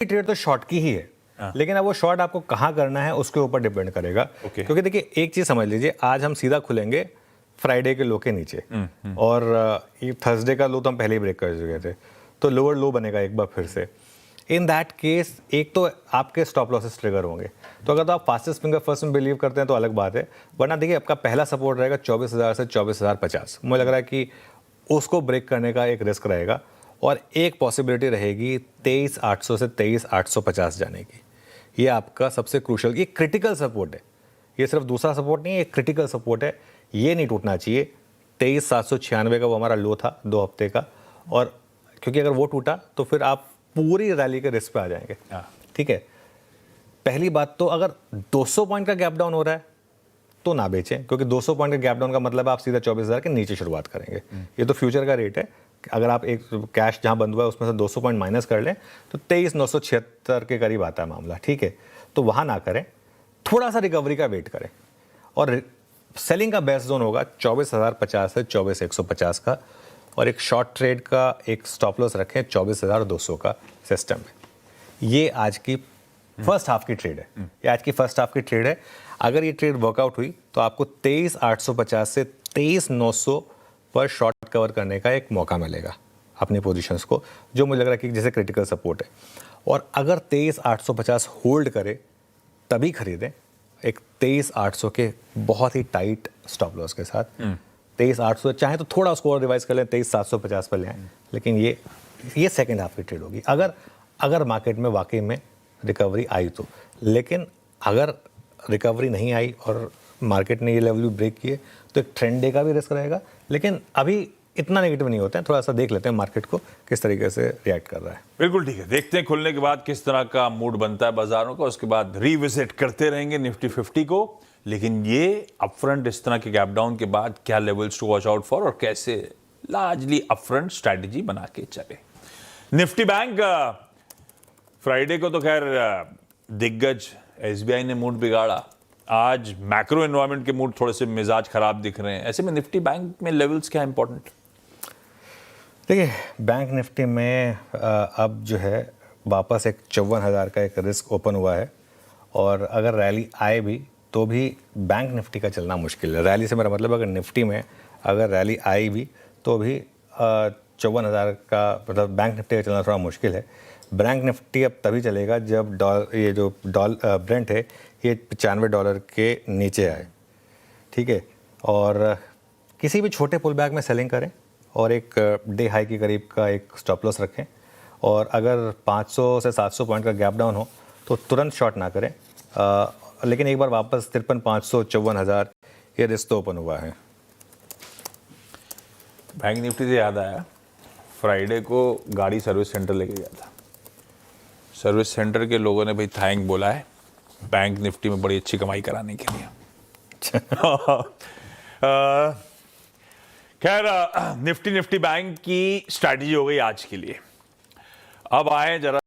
Trade तो short की ही है, लेकिन अब वो शॉर्ट आपको कहाँ करना है उसके ऊपर डिपेंड करेगा। क्योंकि देखिए एक चीज समझ लीजिए, आज हम सीधा खुलेंगे फ्राइडे के लो के नीचे और ये थर्सडे का लो तो हम पहले ही ब्रेक कर चुके थे, तो लोअर लो बनेगा एक बार फिर से। इन दैट केस एक तो आपके स्टॉप लॉसेस ट्रिगर होंगे, तो अगर तो आप फास्टेस्ट फिंगर फर्स्ट में बिलीव करते हैं तो अलग बात है, वरना देखिए आपका पहला सपोर्ट रहेगा 24,000 से 24,050। मुझे लग रहा है कि उसको ब्रेक करने का एक रिस्क रहेगा और एक पॉसिबिलिटी रहेगी 23,800 से 23,850 जाने की। ये आपका सबसे क्रूशल, ये क्रिटिकल सपोर्ट है, ये सिर्फ दूसरा सपोर्ट नहीं है, ये क्रिटिकल सपोर्ट है, ये नहीं टूटना चाहिए। 23,796 का वो हमारा लो था 2 हफ्ते का, और क्योंकि अगर वो टूटा तो फिर आप पूरी रैली के रिस्क पे आ जाएंगे। ठीक है, पहली बात तो अगर 200 पॉइंट का गैप डाउन हो रहा है तो ना बेचें, क्योंकि 200 पॉइंट का गैप डाउन का मतलब आप सीधा 24,000 के नीचे शुरुआत करेंगे। ये तो फ्यूचर का रेट है, अगर आप एक कैश जहां बंद हुआ है उसमें से 200 पॉइंट माइनस कर लें तो 23,976 के करीब आता है मामला। ठीक है, तो वहां ना करें, थोड़ा सा रिकवरी का वेट करें, और सेलिंग का बेस्ट जोन होगा 24,050 से 24,150 का, और एक शॉर्ट ट्रेड का एक स्टॉप लॉस रखें 24,200 का सिस्टम में। ये आज की फर्स्ट हाफ की ट्रेड है, ये आज की फर्स्ट हाफ की ट्रेड है। अगर ये ट्रेड वर्कआउट हुई तो आपको 23,850 से 23,900 पर शॉर्ट कवर करने का एक मौका मिलेगा अपनी पोजीशंस को, जो मुझे लग रहा है कि जैसे क्रिटिकल सपोर्ट है। और अगर 23,850 होल्ड करे तभी खरीदें, एक 23,800 के बहुत ही टाइट स्टॉप लॉस के साथ। 23,800 चाहे तो थोड़ा उसको और रिवाइज कर लें, 23,750 पर ले आएं, लेकिन ये सेकेंड हाफ की ट्रेड होगी अगर मार्केट में वाकई में रिकवरी आई तो। लेकिन अगर रिकवरी नहीं आई और मार्केट ने ये लेवल भी ब्रेक किए तो एक ट्रेंड डे का भी रिस्क रहेगा, लेकिन अभी इतना नेगेटिव नहीं होते हैं। थोड़ा सा देख लेते हैं मार्केट को किस तरीके से रिएक्ट कर रहा है। बिल्कुल ठीक है, देखते हैं खुलने के बाद किस तरह का मूड बनता है बाजारों का, उसके बाद रिविजिट करते रहेंगे निफ्टी 50 को। लेकिन ये अपफ्रंट इस तरह के गैप डाउन के बाद क्या levels to watch out for और कैसे लार्जली अपफ्रंट स्ट्रैटेजी बना के चले। निफ्टी बैंक फ्राइडे को तो खैर दिग्गज एसबीआई ने मूड बिगाड़ा, आज मैक्रो एनवायरनमेंट के मूड थोड़े से मिजाज खराब दिख रहे हैं। ऐसे में निफ्टी बैंक में लेवल्स क्या इंपॉर्टेंट? देखिए बैंक निफ्टी में अब जो है वापस एक 54,000 का एक रिस्क ओपन हुआ है, और अगर रैली आए भी तो भी बैंक निफ्टी का चलना मुश्किल है। रैली से मेरा मतलब अगर निफ्टी में अगर रैली आई भी तो भी 54,000 का मतलब बैंक निफ्टी का चलना थोड़ा मुश्किल है। बैंक निफ्टी अब तभी चलेगा जब ये जो ब्रेंट है ये $95 के नीचे आए। ठीक है, और किसी भी छोटे पुल बैक में सेलिंग करें और एक डे हाई के करीब का एक स्टॉप लॉस रखें, और अगर 500 से 700 पॉइंट का गैप डाउन हो तो तुरंत शॉर्ट ना करें, लेकिन एक बार वापस 53,500 54,000 ये रिस्क तो ओपन हुआ है। बैंक निफ्टी से याद आया, फ्राइडे को गाड़ी सर्विस सेंटर लेके गया था, सर्विस सेंटर के लोगों ने भाई थैंक बोला है बैंक निफ्टी में बड़ी अच्छी कमाई कराने के लिए। खैर निफ्टी बैंक की स्ट्रैटेजी हो गई आज के लिए। अब आए जरा